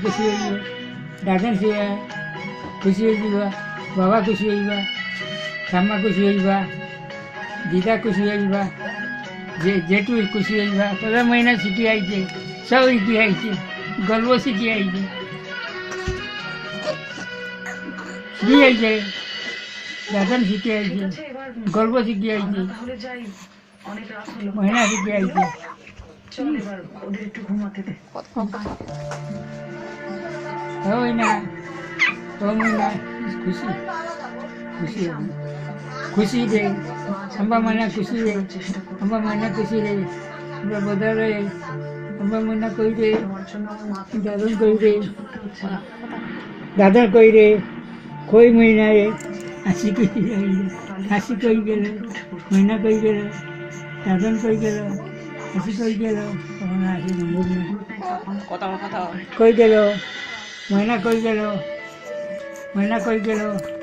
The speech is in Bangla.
খুশি হইব, দাদন খুশি হইবা, বাবা খুশি হইবা, ঠাম্মা খুশি হইবা, দিদা খুশি হইবা, জেঠু খুশি হইবা। তবে মহিনা শিখি আইছে, সব শিখি আইছে, গল্প শিখি আইছে, শিখি আইছে, দাদন শিখি আইছে, গল্প শিখি আইছে, মহিনা শিখি আইছে। ওই না ও মহিনা খুশি খুশি খুশি রে আমরা মহিনা খুশি রে, আমরা মহিনা খুশি রে, আমরা বোধা রে, আমরা মহিনা কই রে, দাদন কই রে, দাদন কই রে, কই মহিনা রে, হাসি কই হাসি কই গেল, মহিনা কই গেল, দাদন কই গেল, হাসি কই গেল, তখন হাসি কই গেল, ময়না কই গেল, ময়না কই গেল।